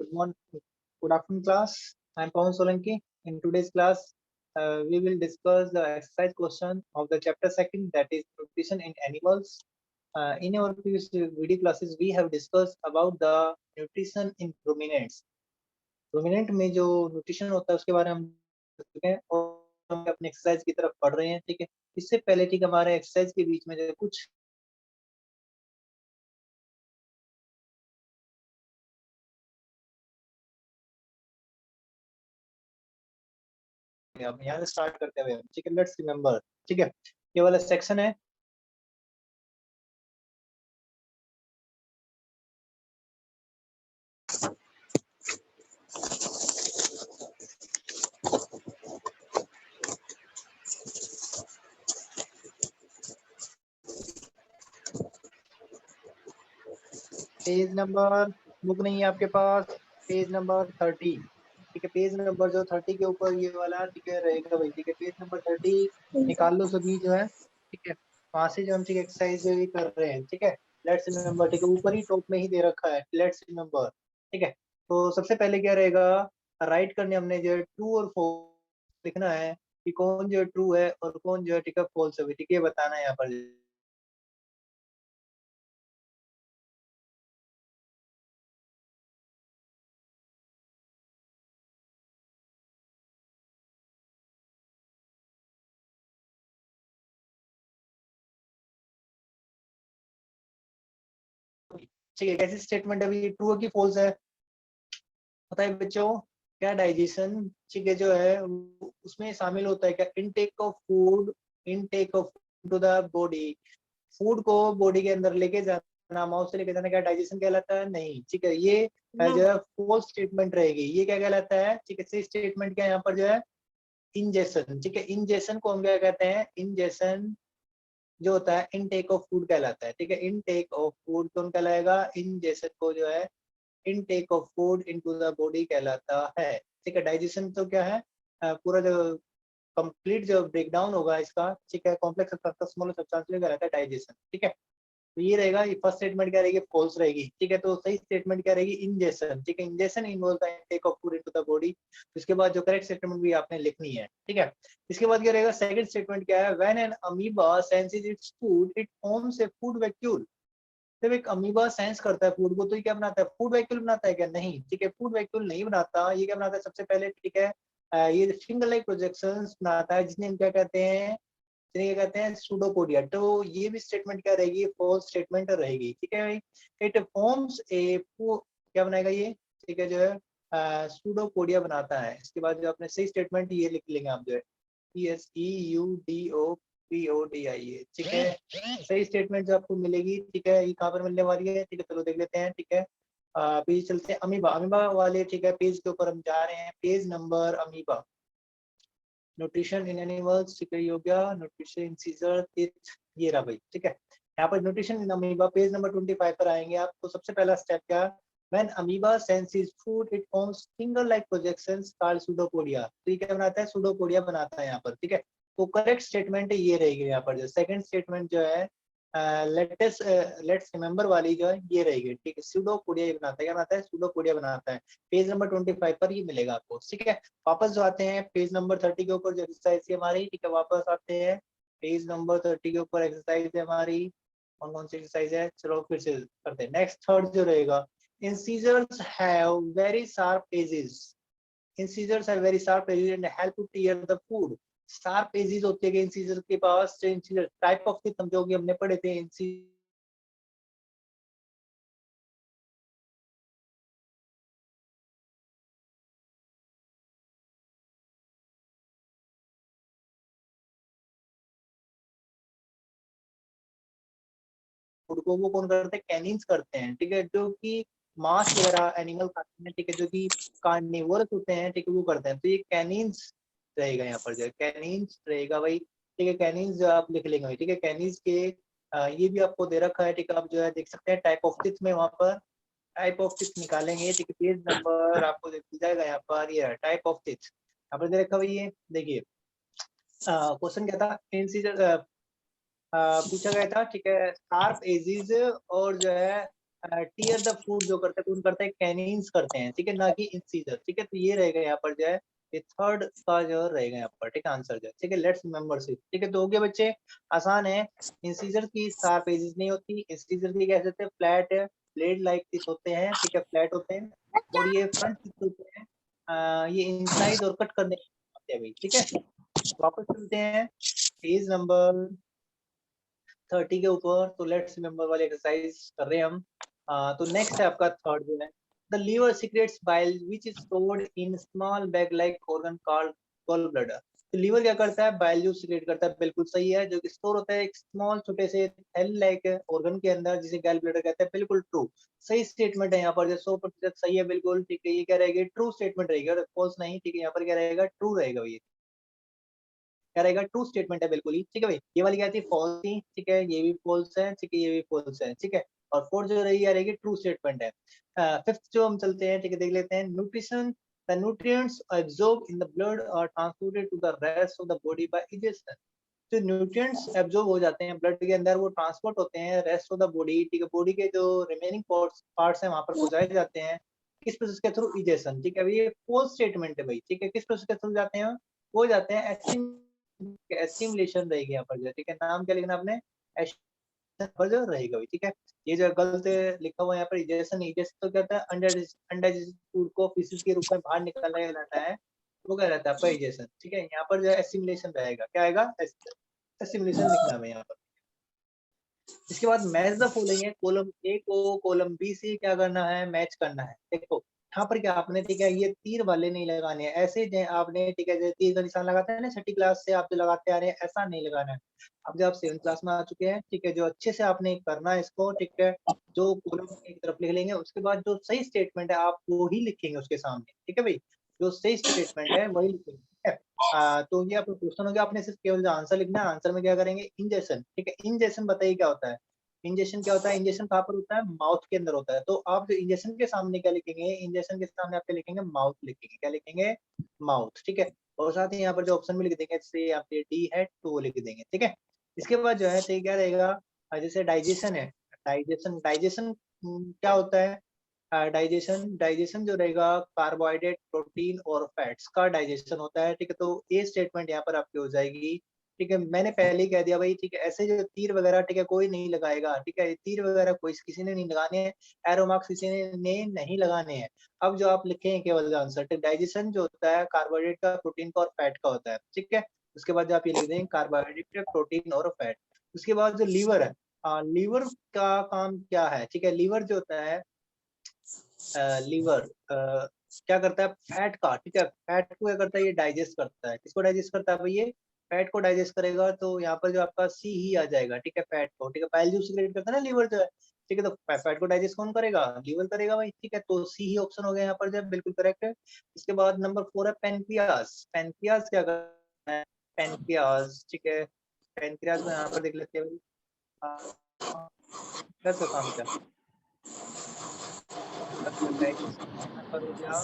Good morning, good afternoon, class. I'm Pawan Solanki. In today's class, we will discuss the exercise question of the chapter second, that is nutrition in animals. In our previous video classes, we have discussed about the nutrition in ruminants. रुमिनेंट में जो nutrition होता है उसके बारे में हम कर चुके हैं और हम अपने एक्सरसाइज की तरफ पढ़ रहे हैं। ठीक है, इससे पहले ठीक हमारे एक्सरसाइज के बीच में जो कुछ हम यहाँ से स्टार्ट करते हुए, ठीक है, लेट्स रिमेम्बर। ठीक है, ये वाला सेक्शन है पेज नंबर, बुक नहीं है आपके पास, पेज नंबर 30। ठीक है, पेज नंबर जो 30 के ऊपर ये वाला ठीक है रहेगा भाई। ठीक है, पेज नंबर 30 निकाल लो सभी जो है। ठीक है, वहां से जो हम ठीक एक्सरसाइज कर रहे हैं। ठीक है, लेट्स रिमेम्बर। ठीक है, ऊपर ही टॉप में ही दे रखा है लेट्स रिमेम्बर। ठीक है, तो सबसे पहले क्या रहेगा, राइट करने हमने जो है ट्रू और फॉल्स लिखना है कि कौन जो है ट्रू है और कौन जो है ठीक है फॉल्स है। ठीक है, बताना है यहाँ पर। ठीक है, कैसी स्टेटमेंट है अभी, ट्रू की फॉल्स है बताइए बच्चों। क्या डाइजेशन ठीक है जो है उसमें शामिल होता है क्या, intake of food, intake of to the body, food को बॉडी के अंदर लेके जाना, माउथ से लेके जाना, क्या डाइजेशन कहलाता है? नहीं। ठीक है, ये जो है फॉल्स स्टेटमेंट रहेगी। ये क्या कहलाता है? ठीक है, सही स्टेटमेंट क्या है यहाँ पर जो है इंजेशन। ठीक है, इंजेशन को हम क्या कहते हैं, इंजेशन जो होता है इनटेक ऑफ फूड कहलाता है। ठीक है, इनटेक ऑफ फूड कौन कहलाएगा, इंजेशन को जो है intake of food into the body कहलाता है। ठीक है, डाइजेशन तो क्या है, पूरा जो कंप्लीट जो ब्रेकडाउन होगा इसका, ठीक है, कॉम्प्लेक्स स्मॉल सब्सटेंस कहलाता है डाइजेशन। ठीक है, तो ये रहेगा, ये फर्स्ट स्टेटमेंट क्या रहेगी, फॉल्स रहेगी। ठीक है, तो सही स्टेटमेंट क्या रहेगी, इंजेशन। ठीक है, ingestion involve the intake of food into the body. उसके बाद जो करेक्ट स्टेटमेंट भी आपने लिखनी है। ठीक है, इसके बाद क्या रहेगा, सेकंड स्टेटमेंट क्या है, when an amoeba senses its food it forms a food vacuole. जब एक अमीबा सेंस करता है फूड को तो ये क्या बनाता है, फूड वैक्यूल बनाता है क्या? नहीं। ठीक है, फूड वैक्यूल नहीं बनाता। ये क्या बनाता है सबसे पहले, ठीक है, ये फिंगर लाइक प्रोजेक्शंस बनाता है, जिन्हें हम क्या कहते हैं, जिन्हें क्या कहते हैं, सूडोपोडिया। तो ये भी स्टेटमेंट क्या रहेगी, फॉल्स स्टेटमेंट रहेगी। ठीक है भाई, इट फॉर्म्स ए, क्या बनाएगा ये, ठीक है, जो है सूडोपोडिया बनाता है। इसके बाद जो अपने सही स्टेटमेंट ये लिख लेंगे आप जो है PSEUDOPODIA। ठीक है, सही स्टेटमेंट जो आपको मिलेगी, ठीक है, ये कहाँ पर मिलने वाली है? ठीक है, चलो देख लेते हैं। ठीक है, पेज चलते हैं अमीबा, अमीबा वाले ठीक है पेज के ऊपर हम जा रहे हैं। Page number amoeba, nutrition in animals, ठीक है, ये हो गया। न्यूट्रिशन इन सीजर, ये रहा भाई। ठीक है, यहाँ पर nutrition in amoeba page number 25 पर आएंगे आप। तो सबसे पहला स्टेप क्या, when amoeba senses food it forms finger like projections called pseudopodia। तो ये क्या बनाता है, pseudopodia बनाता है यहाँ पर। ठीक है, तो करेक्ट स्टेटमेंट ये रहेगी यहाँ पर। जो सेकंड स्टेटमेंट जो है लेट्स रिमेम्बर वाली जो है ये रहेगी। ठीक है, pseudopodia ये बनाता है, क्या बनाता है, pseudopodia बनाता है। पेज नंबर 25 पर ये मिलेगा आपको। ठीक है, वापस जो आते हैं पेज नंबर 30 के ऊपर जो एक्सरसाइज है हमारी। ठीक है, वापस आते हैं पेज नंबर 30 के ऊपर, एक्सरसाइज है हमारी। कौन कौन सी एक्सरसाइज है, चलो फिर से करते हैं। नेक्स्ट थर्ड जो रहेगा, incisors have very sharp edges, incisors have very sharp edges and help to tear the food। sharp edges होते हैं इंसीजर के पास। जो इंसीजर टाइप ऑफ टीथ जो कि हमने पढ़े थे, फूड को वो कौन करते हैं, कैनिन्स करते हैं। ठीक है, जो कि मांस वगैरह एनिमल खाते हैं, ठीक है, जो कि कार्निवोरस होते हैं, ठीक है, वो करते हैं। तो ये कैनिन्स रहेगा यहाँ पर, जो है कैनिन्स रहेगा भाई। ठीक है, कैनिन्स जो आप लिख लेंगे भाई। ठीक है, कैनिन्स के ये भी आपको दे रखा है। ठीक है, आप जो है देख सकते हैं टाइप ऑफ टिथ में, वहाँ पर टाइप ऑफ टिथ निकालेंगे। ठीक है, पेज नंबर आपको दिख जाएगा यहाँ पर, ये टाइप ऑफ टिथ यहाँ पर दे रखा भाई। ये देखिए, क्वेश्चन क्या था, इंसीजर पूछा गया था। ठीक है, शार्प एजिज और जो है टीयर द फूड जो करते हैं कौन करता है, कैनिन्स करते हैं, ठीक है, ना कि इंसीजर, ठीक है। तो ये रहेगा यहाँ पर जो है, ये थर्ड का जो रहेगा यहाँ पर, ठीक है, आंसर जो है, ठीक है। लेट्स रिमेंबर इट, ठीक है। तो हो गया बच्चे, आसान है। इंसीजर की शार्प एजेस नहीं होती, इंसीजर की कैसे होते हैं, फ्लैट ब्लेड लाइक टिप होते हैं, ठीक है, फ्लैट होते हैं, और ये फ्रंट टिप होते हैं, ये इंसाइड और कट करने के होते हैं भाई, ठीक है। वापस चलते हैं पेज नंबर 30 के ऊपर। तो लेट्स रिमेंबर वाली एक्सरसाइज कर रहे हैं हम। तो नेक्स्ट है आपका थर्ड जो है, the liver secretes bile which is stored in small bag like organ called gall bladder. तो लीवर क्या करता है, बाइल जूस सीक्रेट करता है, बिल्कुल सही है, जो कि स्टोर होता है एक स्मॉल छोटे से थैली लाइक ऑर्गन के अंदर, जिसे गॉल ब्लैडर कहते हैं, बिल्कुल ट्रू, सही स्टेटमेंट है यहाँ पर, जो 100% सही है, बिल्कुल ठीक है। ये क्या रहेगी, ट्रू स्टेटमेंट रहेगी, और फॉल्स नहीं, ठीक है। यहाँ पर क्या रहेगा, ट्रू रहेगा ये, क्या रहेगा, ट्रू स्टेटमेंट है बिल्कुल ही, ठीक है भाई। ये वाली क्या थी, फॉल्स थी, ठीक है, ये भी फॉल्स है, ठीक है, ये भी फॉल्स है, ठीक है। और फोर्थ जो रही रहेगी ट्रू स्टेटमेंट है। फिफ्थ जो हम चलते हैं, ठीक है, देख लेते हैं, nutrition, the nutrients absorb in the blood are transported to the rest of the body by ingestion. जो न्यूट्रिएंट्स एब्जॉर्ब हो जाते हैं ब्लड के अंदर, वो ट्रांसपोर्ट होते हैं रेस्ट ऑफ द बॉडी, ठीक है, बॉडी के जो रिमेनिंग पार्ट्स हैं वहां पर पहुंचाए जाते हैं, किस प्रोसेस के थ्रू, इजेशन, ठीक है। अभी ये फॉल्स स्टेटमेंट है भाई, ठीक है, किस प्रोसेस के थ्रू जाते हैं, वो जाते हैं एसिमुलेशन रहेगी यहाँ पर जो, ठीक है। नाम क्या लिखना आपने, पर जो रहेगा भाई, ठीक है। ये जो गलत लिखा हुआ है यहाँ पर, इजेशन, इजेशन तो क्या होता है, अनडाइजेस्टेड फूड को फीसेस के रूप में बाहर निकाला जाता है, वो क्या रहता है आपका इजेशन, ठीक है। यहाँ पर जो है एसिमुलेशन रहेगा, क्या आएगा, एसिमुलेशन लिखना है यहाँ पर। इसके बाद मैच द फॉलोइंग है, कॉलम ए को कॉलम बी से क्या करना है, मैच करना है। देखो यहाँ पर क्या आपने, ठीक है, ये तीर वाले नहीं लगाने हैं, ऐसे आपने, ठीक है, जो तीर का निशान लगाते हैं ना छठी क्लास से आप जो लगाते आ रहे हैं, ऐसा नहीं लगाना है। अब जब आप 7th क्लास में आ चुके हैं, ठीक है, जो अच्छे से आपने करना है इसको, ठीक है, जो कॉलम एक तरफ लिख लेंगे, उसके बाद जो सही स्टेटमेंट है आप वो ही लिखेंगे उसके सामने, ठीक है भाई, जो सही स्टेटमेंट है वही लिखेंगे, ठीक है। तो ये आपका क्वेश्चन हो गया, आपने सिर्फ केवल जो आंसर लिखना है, आंसर में क्या करेंगे, इंजेक्शन, ठीक है। इंजेक्शन बताइए क्या होता है, इंजेक्शन क्या होता है, इंजेक्शन कहाँ पर होता है, माउथ के अंदर होता है। तो आप जो इंजेक्शन के सामने क्या लिखेंगे, इंजेक्शन के सामने आप क्या लिखेंगे, माउथ लिखेंगे, क्या लिखेंगे, माउथ, ठीक है। और साथ ही यहाँ पर जो ऑप्शन भी लिख देंगे, जैसे यहाँ पे डी है तो वो लिख देंगे, ठीक है। इसके बाद जो है तो क्या रहेगा, जैसे डाइजेशन है, डाइजेशन, डाइजेशन क्या होता है, डाइजेशन, डाइजेशन जो रहेगा कार्बोहाइड्रेट, प्रोटीन और फैट्स का डाइजेशन होता है, ठीक है। तो ये स्टेटमेंट यहाँ पर आपकी हो जाएगी, ठीक है। मैंने पहले ही कह दिया भाई, ठीक है, ऐसे जो तीर वगैरह, ठीक है, कोई नहीं लगाएगा, ठीक है, तीर वगैरह कोई किसी ने नहीं लगाने हैं, एरो मार्क्स किसी ने नहीं लगाने हैं। अब जो आप लिखें केवल आंसर, ठीक, डाइजेशन जो होता है कार्बोहाइड्रेट का, प्रोटीन का और फैट का होता है, ठीक है। उसके बाद जो आप ये लिख देंगे कार्बोहाइड्रेट, प्रोटीन और फैट। उसके बाद जो लीवर है, लीवर का काम क्या है, ठीक है, लीवर जो होता है, लीवर क्या करता है, फैट का, ठीक है, फैट को क्या करता है, ये डाइजेस्ट करता है, किसको डाइजेस्ट करता है भाई, ये फैट को डाइजेस्ट करेगा। तो यहाँ पर जो आपका सी ही आ जाएगा, ठीक है, फैट को, ठीक है, पाइल जूस सीक्रेट करता है ना लीवर जो है, ठीक है। तो फैट को डाइजेस्ट कौन करेगा, लीवर करेगा भाई, ठीक है। तो सी ही ऑप्शन हो गया यहाँ पर जो बिल्कुल करेक्ट है। इसके बाद नंबर 4 है पेनक्रियास, पेनक्रियास क्या करता है, पेनक्रियास, ठीक है, पेनक्रियास में यहाँ पर देख लेते हैं का काम क्या यहाँ पर हो गया,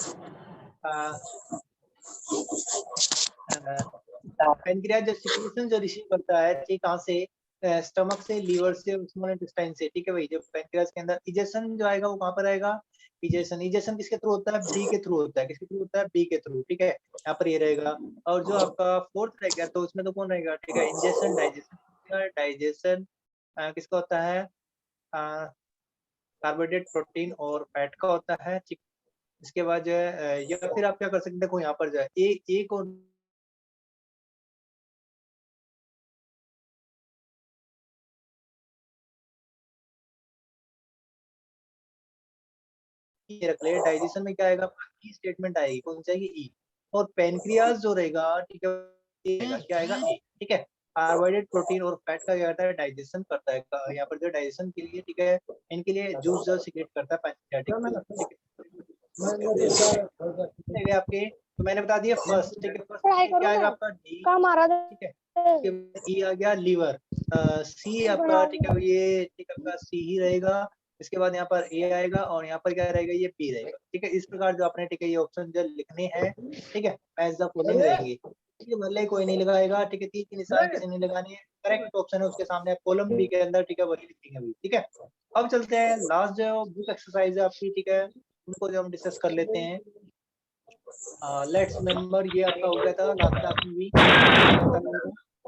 पैनक्रियास जो सिक्रीशन जो रिसीव करता है, ठीक, कहाँ से, स्टमक से, लीवर से, स्मॉल इंटेस्टाइन से, ठीक है भाई। जो पैनक्रियास के अंदर इजेशन जो आएगा वो कहाँ पर आएगा, इजेशन, इजेशन किसके थ्रू होता है, बी के थ्रू होता है, किसके थ्रू होता है, बी के थ्रू, ठीक है, यहाँ पर ये रहेगा। और जो आपका फोर्थ रह गया, तो उसमें तो कौन रहेगा, ठीक है, इंजेशन, डाइजेशन, डाइजेशन किसका होता है, कार्बोहाइड्रेट, प्रोटीन और फैट का होता है, ठीक। इसके बाद जो है या फिर आप क्या कर सकते हैं, देखो यहाँ पर जो है ए को ये रख ले, डाइजेशन में क्या आएगा, ई स्टेटमेंट आएगी, कौन सी आएगी, ई। और पेनक्रियास जो रहेगा, ठीक है, ये आएगा, क्या आएगा, ए, ठीक है। कार्बोहाइड्रेट, प्रोटीन और फैट का क्या करता है, डाइजेशन करता है, यहाँ पर जो डाइजेशन के लिए, ठीक है, इनके लिए जूस जो सीक्रेट करता है पैनक्रियाटिक, ठीक है आपके। तो मैंने बता दिया फर्स्ट, ठीक है, फर्स्ट पढ़ाई करो क्या आएगा ना, आपका, डी, काम आ रहा ठीक है। उसके बाद ई आ गया लीवर, सी आपका, ठीक है, ये ठीक है आपका सी ही रहेगा। इसके बाद यहाँ पर ए आएगा और यहाँ पर क्या रहेगा, ये बी रहेगा, ठीक है। इस प्रकार जो आपने, ठीक है, ये ऑप्शन जो लिखने हैं, ठीक है, एज द फॉलोइंग रहेंगे। ये भले कोई नहीं लगाएगा, ठीक है, तीर के निशान किसी ने लगाने हैं, करेक्ट ऑप्शन है उसके सामने कॉलम बी के अंदर, ठीक है, वही लिखेंगे अभी, ठीक है। अब चलते हैं लास्ट जो बुक एक्सरसाइज है आपकी, ठीक है, उनको जो हम डिस्कस कर लेते हैं। लेट्स रिमेम्बर, ये आपका हो गया था लास्ट क्लास में भी,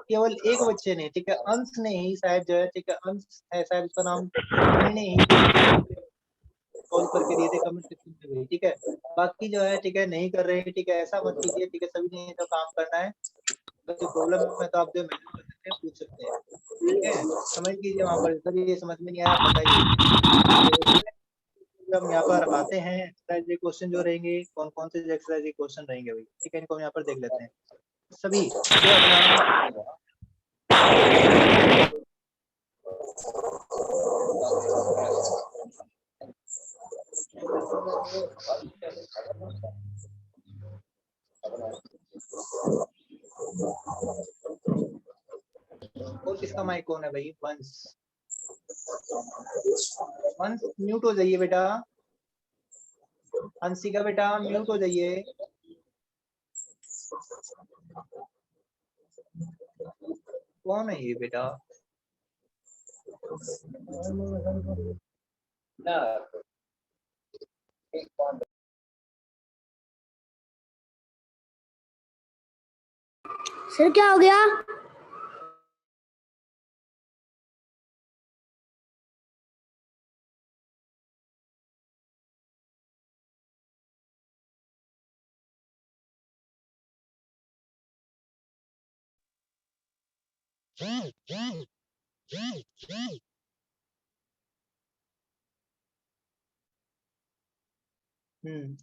केवल एक बच्चे ने, ठीक है, अंश ने ही शायद जो है, ठीक है, अंश है शायद उसका नाम, उन्हीं ने ही सॉल्व करके दिए थे कमेंट सेक्शन में भी, ठीक है। बाकी जो है, ठीक है, नहीं कर रहे हैं, ठीक है, ऐसा मत कीजिए, ठीक है, सभी ने जो काम करना है, अगर कोई प्रॉब्लम है तो आप जो मैसेज कर सकते हैं, पूछ सकते हैं, ठीक है। कमेंट कीजिए वहाँ पर, सर ये समझ में नहीं आया बताइए। तो हम यहाँ पर आते हैं, एक्सरसाइज के क्वेश्चन जो रहेंगे, कौन कौन से एक्सरसाइज के क्वेश्चन रहेंगे भाई, ठीक है, इनको हम यहाँ पर देख लेते हैं। सभी जो अपना और किसका माइक ऑन है भाई? वंश, वंश म्यूट हो जाइए बेटा, हंसिका बेटा म्यूट हो जाइए। कौन है ये बेटा? सर क्या हो गया?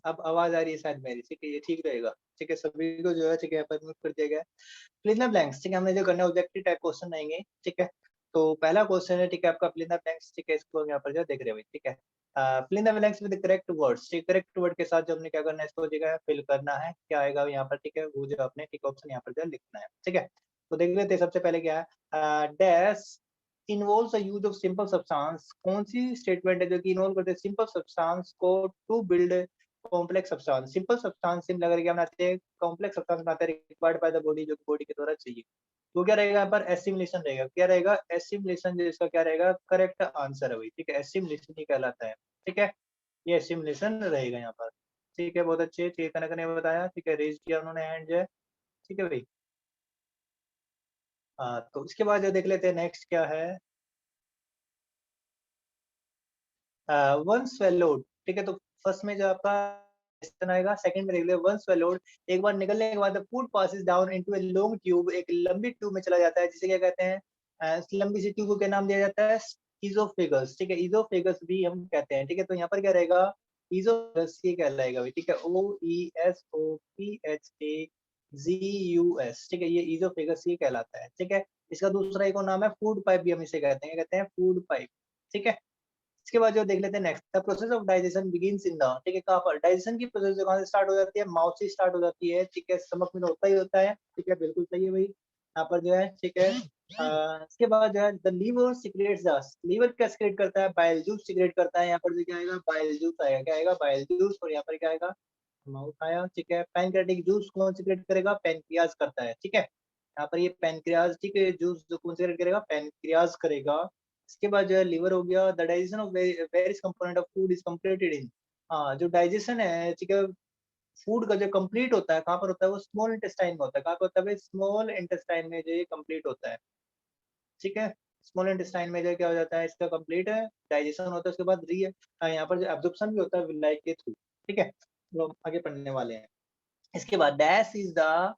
अब आवाज आ रही है शायद मेरी, ठीक है, ये ठीक रहेगा, ठीक है, सभी को जो है, ठीक है, म्यूट कर दिया गया। फिल इन द ब्लैंक्स, ठीक है, हमने जो करना है ऑब्जेक्टिव टाइप क्वेश्चन रहेंगे, ठीक है। तो पहला क्वेश्चन है, ठीक है, आपका फिल इन द ब्लैंक्स, ठीक है, इसको हम यहाँ पर जो देख रहे हैं भाई, ठीक है। Fill in the blanks with correct words, ठीक, करेक्ट वर्ड के साथ जो हमने क्या करना है, इसको जो है फिल करना है, क्या आएगा यहाँ पर, ठीक है, वो जो आपने ठीक ऑप्शन यहाँ पर जो लिखना है, ठीक है। तो देख लेते हैं सबसे पहले क्या है, dash involves the use of simple substance, कौन सी स्टेटमेंट है जो कि इन्वॉल्व करते हैं सिंपल सब्सटेंस को to build complex substance. Simple substance सिम लगा क्या बनाते हैं, कॉम्प्लेक्स सब्सटेंस बनाते हैं रिक्वायर्ड बाय द बॉडी, जो बॉडी के द्वारा चाहिए। तो क्या रहेगा यहाँ पर, एसिमिलेशन रहेगा, क्या रहेगा, एसिमिलेशन, जो इसका क्या रहेगा, करेक्ट आंसर है भाई, ठीक है, एसिमिलेशन ही कहलाता है, ठीक है, ये एसिमिलेशन रहेगा यहाँ पर, ठीक है, बहुत अच्छे, चेतन ने बताया, ठीक है, रेज किया उन्होंने हैंड जो है, ठीक है भाई। तो इसके बाद जो देख लेते हैं नेक्स्ट क्या है, वन swallowed, ठीक है, तो फर्स्ट में जो आपका क्वेश्चन आएगा, सेकंड में देख ले वन swallowed, एक बार निकलने के बाद food passes down into a long tube, एक लंबी ट्यूब में चला जाता है, जिसे क्या कहते हैं, इस लंबी सी ट्यूब को क्या नाम दिया जाता है, इजोफेगस, ठीक है, इजोफेगस भी हम कहते हैं, ठीक है। तो यहाँ पर क्या रहेगा, इजोफेगस ये कहलाएगा भाई, ठीक है, OESOPHAGUS, ठीक है, ये इजोफेगस ये कहलाता है, ठीक है। इसका दूसरा एक और नाम है फूड पाइप, भी हम इसे कहते हैं, कहते हैं फूड पाइप, ठीक है। इसके बाद जो देख लेते हैं next, the process of digestion begins in the, ठीक है, कहाँ पर डाइजेशन की प्रोसेस जो कहाँ से स्टार्ट हो जाती है, माउथ से स्टार्ट हो जाती है, ठीक है, स्टमक में होता ही होता है, ठीक है, बिल्कुल सही है भाई, यहाँ पर जो है, ठीक है। इसके बाद जो है the liver secretes the, liver क्या सिक्रेट करता है, बाइल जूस सिक्रेट करता है, यहाँ पर जो क्या आएगा, बाइल जूस आएगा, क्या आएगा, बाइल जूस, और यहाँ पर क्या आएगा, माउथ आया, ठीक है। पैनक्रियाटिक जूस कौन सिक्रेट करेगा, पैनक्रियाज करता है, ठीक है, यहाँ पर ये पैनक्रियाज, ठीक है, जूस जो कौन सिक्रेट करेगा, पैनक्रियाज करेगा। इसके बाद जो है लिवर हो गया, the digestion of various component of food is completed in, हाँ, जो डाइजेशन है, ठीक है, फूड का जो कंप्लीट होता है कहाँ पर होता है, वो स्मॉल इंटेस्टाइन में होता है, कहाँ पर होता है भाई, स्मॉल इंटेस्टाइन में जो ये कंप्लीट होता है, ठीक है। स्मॉल इंटेस्टाइन में जो क्या हो जाता है, इसका कंप्लीट है डाइजेशन होता है, उसके बाद यहाँ पर जो एब्जॉर्प्शन भी होता है विलाई के थ्रू, ठीक है, तो हम आगे पढ़ने वाले हैं। इसके बाद dash is the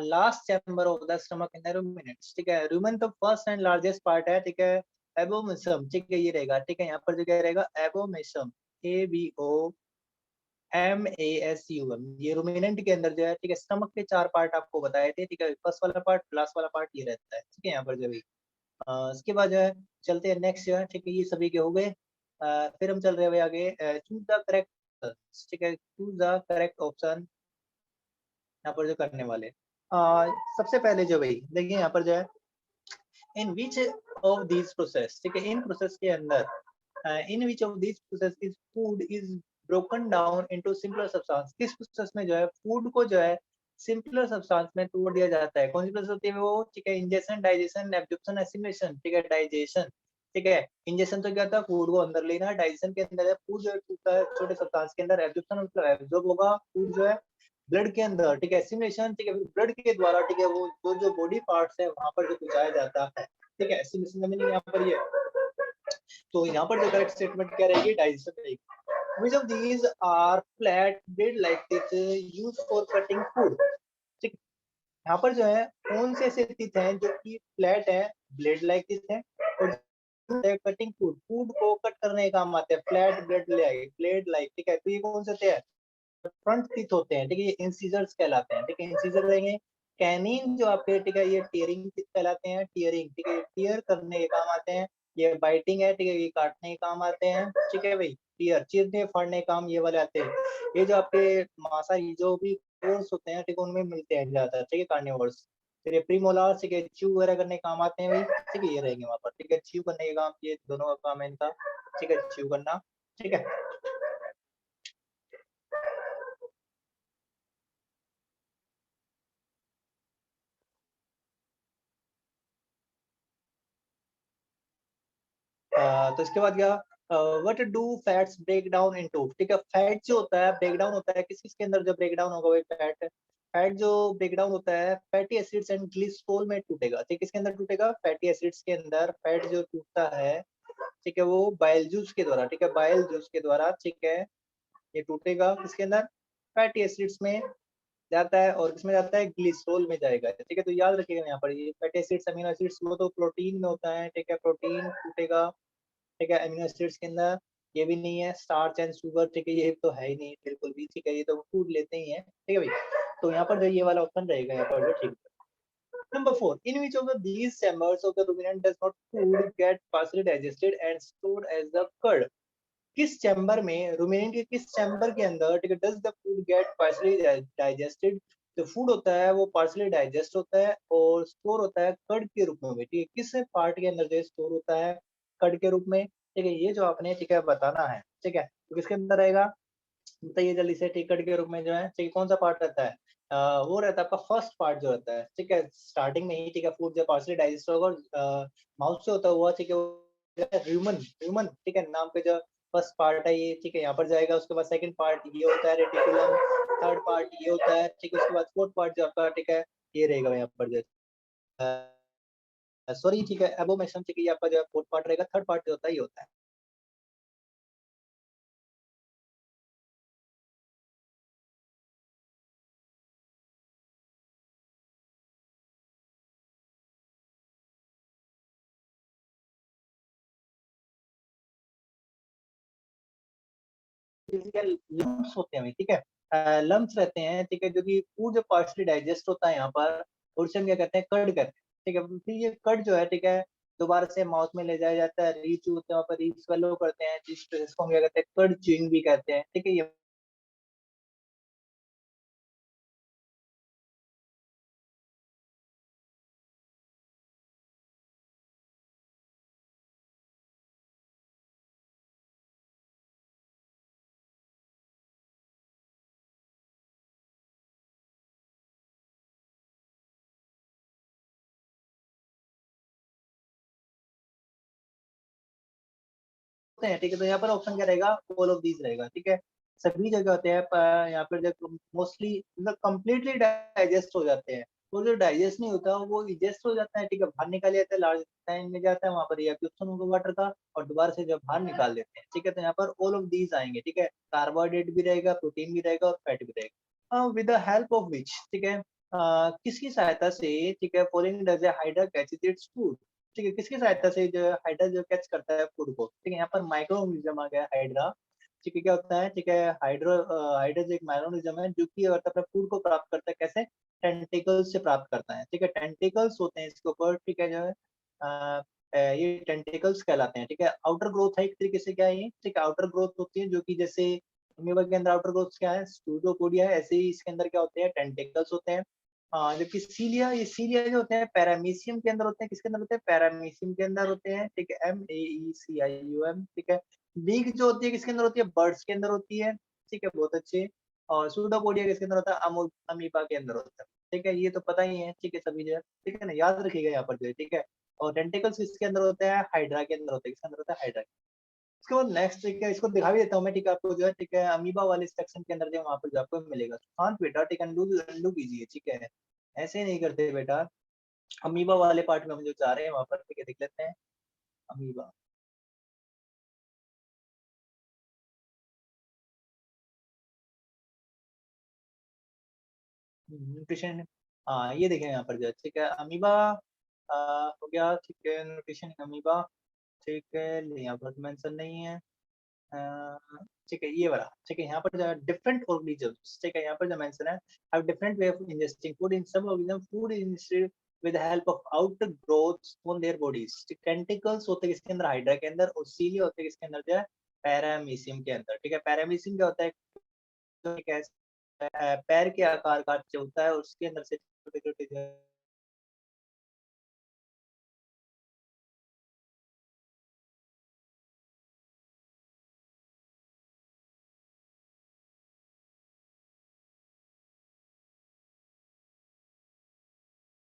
last chamber of the stomach in the ruminants, ठीक है, रुमिनेंट तो फर्स्ट एंड लार्जेस्ट पार्ट है, ठीक है, एबोमेसम, ठीक है, ये रहेगा, ठीक है, यहाँ पर जो क्या रहेगा, एबोमेसम, ABOMASUM, ये रुमिनेंट के अंदर जो है, ठीक है, स्टमक के 4 पार्ट आपको बताए थे, ठीक है, फर्स्ट वाला पार्ट, लास्ट वाला पार्ट ये रहता है, ठीक है, यहाँ पर जो भी इसके बाद जो है चलते हैं नेक्स्ट जो है, ठीक है, ये सभी के हो गए। फिर हम चल रहे हैं भाई आगे, चूज द करेक्ट, ठीक है, चूज द करेक्ट ऑप्शन यहाँ पर जो करने वाले, सबसे पहले जो भाई देखिए यहाँ पर जो है, in which of these process, ठीक है, इन प्रोसेस के अंदर, in which of these process is food is broken down into simpler substance, किस प्रोसेस में जो है फूड को जो है सिंपलर सब्सटेंस में तोड़ दिया जाता है। कौन सी प्रोसेस होती है वो? ठीक है, इंजेक्शन, डाइजेशन, एब्जॉर्प्शन, एसिमिलेशन। ठीक है, डाइजेशन, ठीक है, इंजेक्शन तो क्या होता है फूड को अंदर लेना, डाइजेशन के अंदर है फूड जो है टूटता है छोटे सब्सटेंस के अंदर, एब्जॉर्प्शन मतलब एब्जॉर्ब होगा फूड जो है ब्लड के अंदर, ठीक है, एसिमिलेशन, ठीक है, ब्लड के द्वारा, ठीक है, वो जो बॉडी पार्ट्स है वहां पर जो पहुंचाया जाता है, ठीक है, एसिमिलेशन का मीनिंग यहाँ पर ये। तो यहाँ पर जो करेक्ट स्टेटमेंट क्या रहेगी? डाइजेशन रहेगी। Which of these are flat bread like teeth used for cutting food? ठीक, यहाँ पर जो है कौन से ऐसे teeth हैं जो कि फ्लैट है, ब्लेड लाइक teeth है, और कटिंग फूड, फूड को कट करने का काम आते हैं, फ्लैट ब्लेड लाइक, ठीक है, तो ये कौन से होते हैं? फ्रंट टीथ होते हैं, ठीक है, ये इंसीजर्स कहलाते हैं, ठीक है, इंसीजर रहेंगे। कैनिन जो आपके, ठीक है, ये टीयरिंग टीथ कहलाते हैं, टीयरिंग, ठीक है, टीयर करने के काम आते हैं। ये बाइटिंग है, ठीक है, ये काटने के काम आते हैं, ठीक है भाई, टीयर चीरने फाड़ने के काम ये वाले आते हैं। ये जो आपके मांसाहारी जो भी कोर्स होते हैं, ठीक है, उनमें मिलते हैं ज्यादा, ठीक है, कार्निवोर्स। फिर प्रीमोलार, ठीक है, च्यू वगैरह करने के काम आते हैं भाई, ठीक है, ये रहेंगे वहां पर, ठीक है, च्यू करने के काम, ये दोनों का काम है इनका, ठीक है, च्यू करना, ठीक है। तो इसके बाद क्या? What do fats break down into? ठीक है, फैट जो होता है ब्रेक डाउन होता है किस किस के अंदर? जो ब्रेक डाउन होगा वही फैट, फैट जो ब्रेक डाउन होता है फैटी एसिड्स एंड ग्लिसरॉल में टूटेगा। ठीक, किसके अंदर टूटेगा? फैटी एसिड्स के अंदर फैट जो टूटता है, ठीक है, वो बाइल जूस के द्वारा, ठीक है, बाइल जूस के द्वारा, ठीक है, ये टूटेगा किसके अंदर? फैटी एसिड्स में जाता है, और किसमें जाता है? ग्लिसरॉल में जाएगा, ठीक है। तो याद रखिएगा यहाँ पर ये फैटी एसिड्स, अमीनो एसिड्स, वो तो प्रोटीन में होता है, ठीक है, प्रोटीन टूटेगा, ठीक है, अमीनो एसिड्स के अंदर ये भी नहीं है, स्टार्च एंड शुगर, ठीक है, ये तो है ही नहीं बिल्कुल भी, ठीक है, ये तो फूड लेते ही है, ठीक है भाई। तो यहाँ पर जो ये वाला ऑप्शन रहेगा यहाँ पर जो ठीक है। Number 4, in which of these chambers of the ruminant does not food get partially digested and stored as the curd? किस चैम्बर में, रूमिनेंट के किस चैम्बर के अंदर, ठीक है, does the food gate partially digested? जो फूड होता है वो पार्शली डाइजेस्ट होता है और स्टोर होता है कर्ड के रूप में, ठीक है, किस पार्ट के अंदर जो स्टोर होता है? कर्ड के रूप में, ठीक है, ये जो आपने, ठीक है, बताना है, ठीक है, तो किसके अंदर रहेगा? बताइए जल्दी से। टिकट के रूप में जो है, ठीक है, कौन सा पार्ट रहता है? वो रहता है आपका फर्स्ट पार्ट जो रहता है, ठीक है, स्टार्टिंग में ही, ठीक है, फूड जब पार्सली डाइजेस्ट होगा और माउथ से होता हुआ, ठीक है, ह्यूमन ह्यूमन, ठीक है, नाम पे जो फर्स्ट पार्ट है ये, ठीक है, यहाँ पर जाएगा। उसके बाद सेकंड पार्ट ये होता है रेटिकुलम, थर्ड पार्ट ये होता है, ठीक है, उसके बाद फोर्थ पार्ट जो आपका, ठीक है, ये रहेगा यहाँ पर जो, सॉरी, ठीक है, एबो मैक्सिमम, ठीक है, ये आपका जो फोर्थ पार्ट रहेगा, थर्ड पार्ट जो होता है ये होता है। लम्प्स होते हैं, ठीक है, लम्प्स रहते हैं, ठीक है, जो कि फूड जो पार्शली डाइजेस्ट होता है यहाँ पर, और उसे हम क्या कहते हैं? कर्ड कहते हैं, ठीक है। फिर ये कर्ड जो है, ठीक है, दोबारा से माउथ में ले जाया जाता है, रीच होते हैं वहाँ पर, रीच स्वेलो करते हैं, जिस प्रोसेस को हम क्या कहते हैं? कर्ड च्यूइंग भी कहते हैं, ठीक है, ये होते हैं, ठीक है। तो यहाँ पर ऑप्शन क्या रहेगा? ऑल ऑफ दीज रहेगा, ठीक है, सभी जगह होते हैं, यहाँ पर जब मोस्टली मतलब कंप्लीटली डाइजेस्ट हो जाते हैं, वो जो डाइजेस्ट नहीं होता वो इजेस्ट हो जाता है, ठीक है, बाहर निकाल जाता है, लार्ज इंटेस्टाइन में जाता है, वहां पर एब्जॉर्प्शन होगा वाटर का, और दोबारा से जब बाहर निकाल देते हैं, ठीक है। तो यहाँ पर ऑल ऑफ दीज आएंगे, ठीक है, कार्बोहाइड्रेट भी रहेगा, प्रोटीन भी रहेगा, और फैट भी रहेगा। With the help of which, ठीक है, किसकी सहायता से, ठीक है, following does a hydra catches its food? ठीक है, किसकी सहायता से जो हाइड्रा जो कैच करता है फूड को? ठीक है, यहाँ पर माइक्रो ऑर्गेनिज्म आ गया हाइड्रा, ठीक है, क्या होता है? ठीक है, हाइड्रा जो एक माइक्रो ऑर्गेनिज्म है जो कि अपने फूड को प्राप्त करता है, कैसे? टेंटिकल्स से प्राप्त करता है, ठीक है, टेंटिकल्स होते हैं इसके ऊपर, ठीक है, जो है ये टेंटिकल्स कहलाते हैं, ठीक है। आउटर ग्रोथ है एक तरीके से, क्या है ये? ठीक है, आउटर ग्रोथ होती है, जो कि जैसे अमीबा के अंदर आउटर ग्रोथ क्या है? स्यूडोपोडिया है, ऐसे ही इसके अंदर क्या होते हैं? टेंटिकल्स होते हैं। हाँ, जबकि सीलिया, ये सीलिया जो होते हैं पैरामीशियम के अंदर होते हैं, किसके अंदर होते हैं? पैरामीशियम के अंदर होते हैं, ठीक है, MECIUM, ठीक है। बीक जो होती है किसके अंदर होती है? बर्ड्स के अंदर होती है, ठीक है, बहुत अच्छे। और सूडोपोडिया किसके अंदर होता है, अमीबा के अंदर होता है, ठीक है, ये तो पता ही है, ठीक है सभी जो है, ठीक है ना, याद रखिएगा यहाँ पर जो है, ठीक है। और टेंटिकल्स किसके अंदर होते हैं, हाइड्रा के अंदर होते हैं, किसके अंदर होता है, हाइड्रा। उसके बाद नेक्स्ट ठीक है, इसको दिखा भी देता हूँ मैं, ठीक है, आपको जो है, ठीक है, अमीबा वाले सेक्शन के अंदर जो वहाँ पर जो आपको मिलेगा, शांत बेटा, ठीक है, अंडू कीजिए, ठीक है, ऐसे नहीं करते बेटा। अमीबा वाले पार्ट में हम जो जा रहे हैं वहाँ पर, ठीक है, देख लेते हैं अमीबा। न्यूट्रिशन, हाँ ये देखें यहाँ पर जो है, ठीक है, अमीबा हो गया, ठीक है, न्यूट्रिशन अमीबा, ठीक है, यहाँ पर मेंशन नहीं है, ठीक है, ये वाला, ठीक है, यहाँ पर जो है डिफरेंट ऑर्गेनिजम्स, ठीक है, यहाँ पर जो मेंशन है, have different way of ingesting food, in some organism food is ingested with help of outer growths on their bodies. Tentacles होते हैं किसके अंदर, हाइड्रा के अंदर, और सीलिया होते हैं किसके अंदर जो है, पैरामीशियम के अंदर, ठीक है। पैरामीशियम क्या होता है, तो एक पैर के आकार का जो होता है, उसके अंदर से छोटे छोटे जो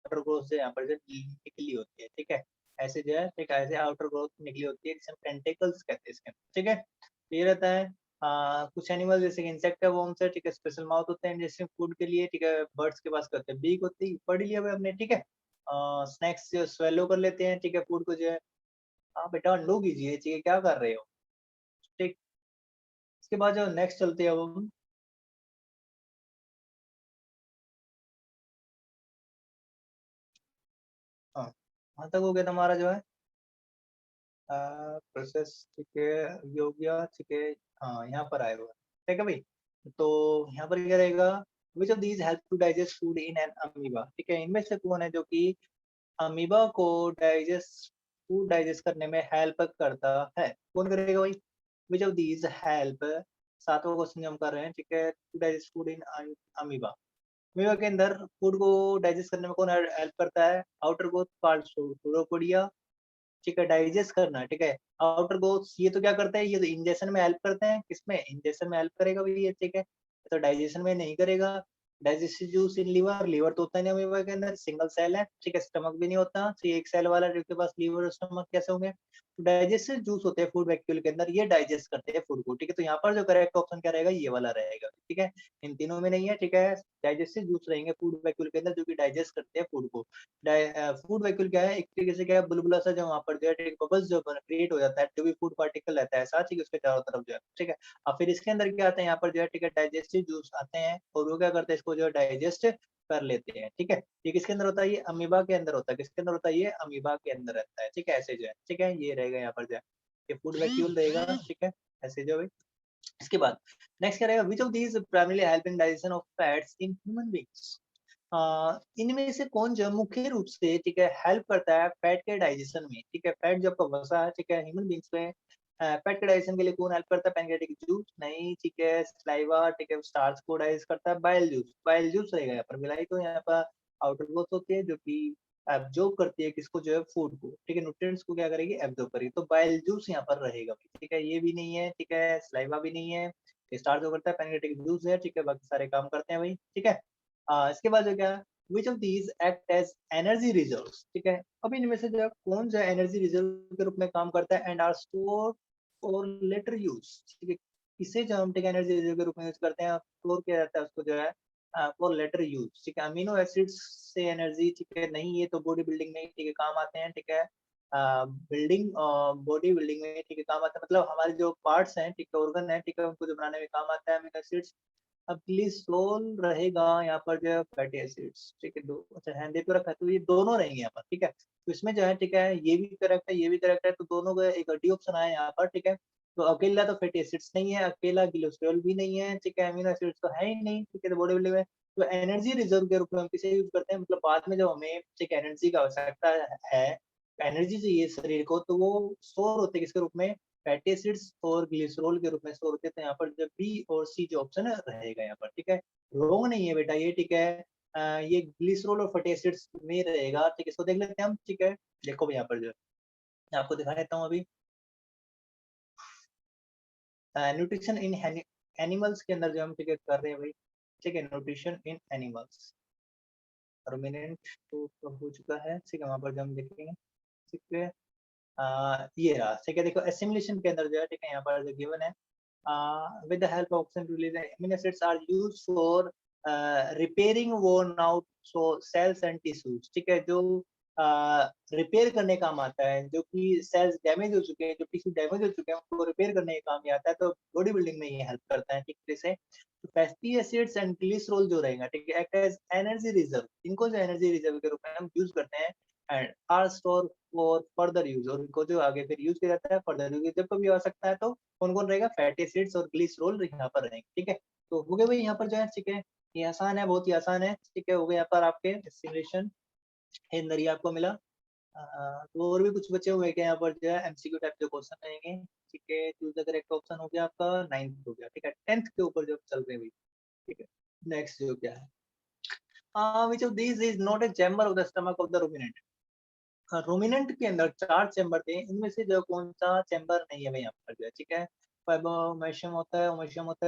आउटर ग्रोथ से यहाँ पर जो निकली होती है, ठीक है, ऐसे जो है, ठीक है, ऐसे आउटर ग्रोथ निकली होती है, जिसे हम टेंटिकल्स कहते हैं इसके अंदर, ठीक है। तो ये रहता है, कुछ एनिमल जैसे कि इंसेक्ट है, वो से, ठीक है, स्पेशल माउथ होते हैं जैसे फूड के लिए, ठीक है, बर्ड्स के पास करते हैं बीक होती है, पढ़ लिया हुआ हमने, ठीक है। स्नैक्स जो स्वेलो कर लेते हैं, ठीक है, फूड को जो है, हाँ बेटा लो कीजिए, ठीक है, क्या कर रहे हो, ठीक। इसके बाद जो नेक्स्ट चलते हैं अब हम, हाँ, वहाँ तक हो गया तुम्हारा जो है प्रोसेस, ठीक है, ये हो गया, ठीक है। हाँ यहाँ पर आएगा, ठीक है भाई। तो यहाँ पर क्या रहेगा, which of these help to digest food in an amoeba, ठीक है, इनमें से कौन है जो कि अमीबा को डाइजेस्ट फूड डाइजेस्ट करने में हेल्प करता है, कौन करेगा भाई, विच ऑफ दीज हेल्प, सातवां क्वेश्चन जो हम कर रहे हैं, ठीक है, to digest food in amoeba. Amoeba के अंदर फूड को डाइजेस्ट करने में कौन हेल्प करता है, आउटर ग्रोथ पार्ट सूडोपोडिया, ठीक है, डाइजेस्ट करना, ठीक है। आउटर गोल्स ये तो क्या करते हैं, ये तो इंजेक्शन में हेल्प करते हैं, किसमें, इंजेक्शन में हेल्प करेगा भाई ये, ठीक है, तो डाइजेशन में नहीं करेगा। Digestive juice in liver, liver तो होता नहीं अमीबा के अंदर, सिंगल सेल है, ठीक है, स्टमक भी नहीं होता, तो ये एक सेल वाला जिसके पास लीवर और स्टमक कैसे होंगे। डाइजेस्टिव जूस होते हैं फूड वैक्यूल के अंदर, ये डाइजेस्ट करते हैं फूड को, ठीक है। तो यहाँ पर जो करेक्ट ऑप्शन क्या रहेगा, ये वाला रहेगा, ठीक है, इन तीनों में नहीं है, ठीक है। डाइजेस्टिव जूस रहेंगे फूड वैक्यूल के अंदर, जो कि डाइजेस्ट करते हैं फूड को। फूड वैक्यूल क्या है, एक तरीके से क्या है, बुलबुला सा जो वहाँ पर जो है बबल्स जो क्रिएट हो जाता है, जो भी फूड पार्टिकल रहता है साथ ही उसके चारों तरफ जो है, ठीक है। और फिर इसके अंदर क्या आता है, यहाँ पर जो है, ठीक है, डाइजेस्टिव जूस आते हैं, और वो क्या करते हैं, इसको जो है डाइजेस्ट कर लेते हैं, ठीक है। ये किसके अंदर होता है, ये अमीबा के अंदर होता है, किसके अंदर होता है, ये अमीबा के अंदर रहता है, ठीक है, ऐसे जो है, ठीक है, ये रहेगा यहाँ पर जो है, ये फूड वैक्यूल रहेगा, ठीक है, ऐसे जो है। इसके बाद नेक्स्ट क्या रहेगा, which of these primarily help in digestion of fats in human beings. इनमें से कौन जो मुख्य रूप से, ठीक है, हेल्प करता है फैट के डाइजेशन में, ठीक है, फैट जो आपका वसा है, ठीक है, ह्यूमन बींग्स में फैट के डाइजेशन के लिए कौन हेल्प करता है, पैनक्रियाटिक जूस नहीं, ठीक है, सलाइवा, ठीक है, स्टार्च को डाइजेस्ट करता है, बाइल जूस, बाइल जूस रहेगा यहाँ पर मिलाई, तो यहाँ पर आउटर ग्रोथ होती है जो कि एब्जॉर्ब करती है किसको, जो है फूड को, ठीक है, न्यूट्रिएंट्स को क्या करेगी, एब्जॉर्ब करेगी, तो बाइल जूस यहाँ पर रहेगा, ठीक है, ये भी नहीं है, ठीक है, सलाइवा भी नहीं है, स्टार्च जो करता है पैनक्रियाटिक जूस है, ठीक है, बाकी सारे काम करते हैं भाई, ठीक है। इसके बाद जो क्या, which of these act as energy reserve, ठीक है, अब इनमें से जो है कौन जो है एनर्जी रिजर्व के रूप में काम करता है, एंड आर स्टोर और लेटर यूज, ठीक है, इसे जो हम, ठीक है, एनर्जी रिजर्व के रूप में यूज करते हैं, स्टोर किया जाता है उसको जो है फॉर लेटर यूज, ठीक है। अमीनो एसिड्स से एनर्जी, ठीक है, नहीं, ये तो बॉडी बिल्डिंग में, ठीक है, काम आते हैं, ठीक है, बिल्डिंग बॉडी बिल्डिंग में, ठीक है, काम आता है, मतलब हमारे जो पार्ट्स हैं, ठीक है, ऑर्गन है, ठीक है, उनको जो बनाने में काम आता है अमीनो एसिड्स। अब ग्लिसरॉल रहेगा यहाँ पर जो है फैटी एसिड्स, ठीक है, दो अच्छा हैंड दे तो रखा है, तो ये दोनों रहेंगे यहाँ पर, ठीक है, तो इसमें जो है, ठीक है, ये भी करेक्ट है, ये भी करेक्ट है, तो दोनों का एक डी ऑप्शन आया यहाँ पर, ठीक है। तो अकेला तो फैटी एसिड्स नहीं है, अकेला ग्लिसरॉल भी नहीं है, ठीक है, अमीनो एसिड्स तो है ही नहीं, ठीक है, तो बॉडी बिल्डिंग में तो एनर्जी रिजर्व के रूप में हम किसे यूज करते हैं, मतलब बाद में जब हमें, ठीक है, एनर्जी का आवश्यकता है, एनर्जी चाहिए शरीर को, तो वो स्टोर होते हैं किसके रूप में, फैटी एसिड्स और ग्लिसरॉल के रूप में स्टोर होते हैं, तो यहाँ पर जब बी और सी जो ऑप्शन है रहेगा यहाँ पर, ठीक है, रोंग नहीं है बेटा ये, ठीक है। ये ग्लिसरॉल और फैटी एसिड्स में रहेगा, ठीक है, इसको देख लेते हैं हम, ठीक है। देखो भाई यहाँ पर जो है, मैं आपको दिखा देता हूँ अभी, न्यूट्रिशन इन एनिमल्स के अंदर जो हम ठीक है कर रहे हैं भाई, ठीक है, न्यूट्रिशन इन एनिमल्स। रुमिनेंट तो हो चुका है, ठीक है, वहां पर जो हम देखेंगे, ठीक है, ये रहा, ठीक है। देखो एसिमिलेशन के अंदर जो है, ठीक है, यहाँ पर जो गिवन है, with the help of oxygen release amino acids are used for repairing worn out so cells and tissues, ठीक है, जो रिपेयर करने काम आता है, जो कि सेल्स डैमेज हो चुके हैं, जो टिश्यू डैमेज हो चुके हैं, उनको रिपेयर करने के काम में आता है, तो बॉडी बिल्डिंग में ये हेल्प करता है, ठीक है। तो फैटी एसिड्स एंड ग्लिसरॉल जो रहेगा, ठीक है, एक्ट एज एनर्जी रिजर्व, इनको जो एनर्जी रिजर्व के रूप में हम यूज करते हैं, and are store for further use, और इनको जो आगे फिर यूज किया जाता है फर्दर यूज, जब कभी आ सकता है, तो कौन कौन रहेगा, फैटी एसिड्स और ग्लिसरॉल यहाँ पर रहेंगे, ठीक है। तो हो गए भाई यहाँ पर जो है, ठीक है, ये आसान है, बहुत ही आसान है, ठीक है, हो गया यहाँ पर आपके सिमुलेशन अंदर ही आपको मिला। तो और भी कुछ बचे हुए क्या यहाँ पर जो है, एमसीक्यू टाइप जो क्वेश्चन रहेंगे, ठीक है। चूज द करेक्ट ऑप्शन हो गया आपका, 9th हो गया, ठीक है। 10th के ऊपर जो चल रहे हैं भाई, ठीक है। नेक्स्ट जो क्या है, which of these is not a chamber of the stomach of the ruminant? Ruminant के अंदर 4 चैम्बर थे, इनमें से जो कौन सा चैम्बर नहीं है भाई यहाँ पर जो है, ठीक है। फाइब्रोमेशियम होता है, ओमेशियम होता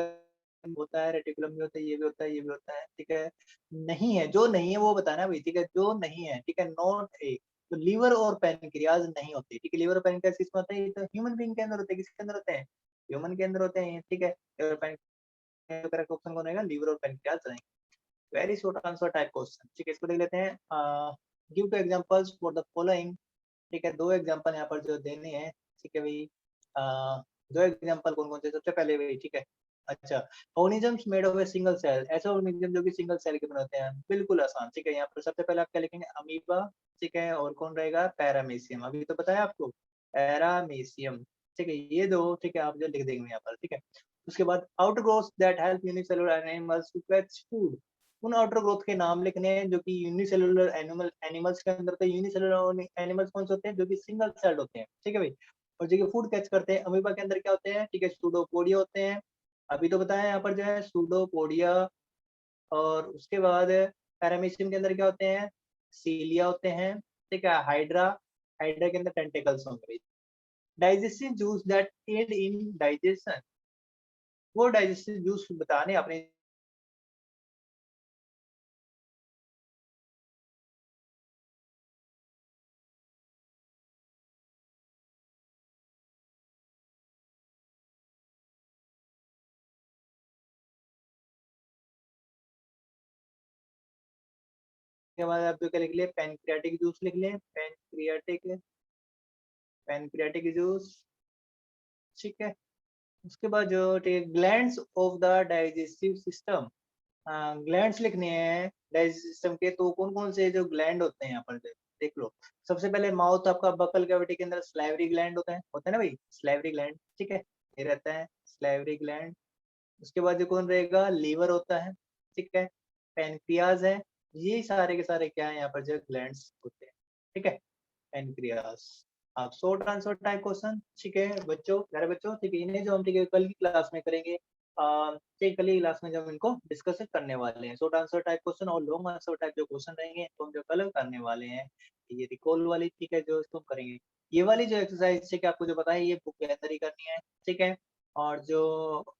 है, रेटिकुलम भी होता है, ये भी होता है, ये भी होता है, ठीक है। नहीं है, जो नहीं है वो बताना भाई, ठीक है, जो नहीं है, ठीक है, नॉट ए। तो लीवर और पैनक्रियाज नहीं होते, ठीक है। लीवर और पैनक्रियाज किसमें होते हैं, ये तो ह्यूमन बीइंग के अंदर होते हैं, किसके अंदर होते हैं, ह्यूमन के अंदर होते हैं, ठीक है। करेक्ट ऑप्शन कौन रहेगा, लीवर और पैनक्रियाज रहेंगे। Very short answer type question, ठीक है, इसको देख लेते हैं। Give to examples for the following, ठीक है, 2 एग्जांपल यहाँ पर जो देने हैं, ठीक है भाई। 2 एग्जांपल कौन कौन से, सबसे पहले भाई, ठीक है। अच्छा, organisms made of a single cell, ऐसे ऑर्गेनिज्म जो कि सिंगल सेल के बने होते हैं, बिल्कुल आसान, ठीक है। यहाँ पर सबसे पहले आप क्या लिखेंगे, अमीबा, ठीक है, और कौन रहेगा, पैरामीशियम, अभी तो बताया आपको, पैरामीशियम, ठीक है, ये दो, ठीक है, आप जो लिख देंगे यहाँ पर, ठीक है। उसके बाद outer growth that help unicellular animals to catch food, उन आउटर ग्रोथ के नाम लिखने हैं जो कि यूनिसेलुलर एनिमल्स के अंदर, तो यूनिसेलुलर एनिमल्स कौन से होते हैं, जो कि सिंगल सेल्ड होते हैं, ठीक है भाई। और जो कि फूड कैच करते हैं, अमीबा के अंदर क्या होते हैं, ठीक है, सूडोपोडिया होते हैं, अभी तो बताया यहाँ पर जो है सूडोपोडिया। और उसके बाद पैरामीशियम के अंदर क्या होते हैं, सीलिया होते हैं, ठीक है। हाइड्रा, हाइड्रा के अंदर टेंटिकल्स होंगे। Digestive juice that aid in digestion, वो डाइजेस्टिव जूस बताने अपने के बाद आप जो क्या लिख लिए, पैनक्रियाटिक जूस लिख लें, पैनक्रियाटिक, पैनक्रियाटिक जूस, ठीक है। उसके बाद जो glands of the digestive system, glands लिखने हैं डाइजेस्टिव सिस्टम के, तो कौन कौन से जो ग्लैंड होते हैं यहाँ पर देख लो। सबसे पहले माउथ आपका बकल कैविटी के अंदर स्लाइवरी ग्लैंड होता है ना भाई, स्लाइवरी ग्लैंड, ठीक है, ये रहता है स्लाइवरी ग्लैंड। उसके बाद जो कौन रहेगा, लीवर होता है, ठीक है, पेनक्रियाज है, ये सारे के सारे क्या है यहाँ पर जो ग्लैंड्स होते हैं, ठीक है, पेनक्रियाज। आप शॉर्ट आंसर टाइप क्वेश्चन, ठीक है बच्चों, प्यारे बच्चों, ठीक है, इन्हें जो हम ठीक है कल की क्लास में करेंगे, ठीक, कल की क्लास में जब इनको डिस्कस करने वाले हैं, शॉर्ट आंसर टाइप क्वेश्चन और लॉन्ग आंसर टाइप जो क्वेश्चन रहेंगे, तो हम जो कल करने वाले हैं, ये रिकॉल वाली, ठीक है, जो इसको करेंगे। ये वाली जो एक्सरसाइज, ठीक है, आपको जो बताया, ये बुक के अंदर ही करनी है, ठीक है। और जो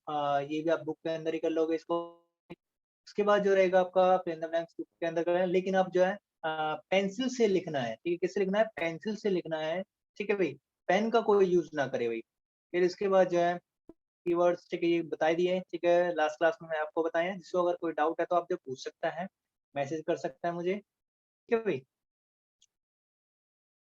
ये भी आप बुक के अंदर ही कर लोगे इसको। उसके बाद जो रहेगा आपका fill in the blanks book के अंदर करना है, लेकिन आप जो है पेंसिल से लिखना है, ठीक है, किससे लिखना है, पेंसिल से लिखना है, ठीक है भाई, पेन का कोई यूज ना करे भाई। फिर इसके बाद जो है कीवर्ड्स, ठीक है, ये बता दिए, ठीक है, लास्ट क्लास में मैं आपको बताया, जिसको अगर कोई डाउट है तो आप जो पूछ सकता है, मैसेज कर सकता है मुझे, ठीक है भाई।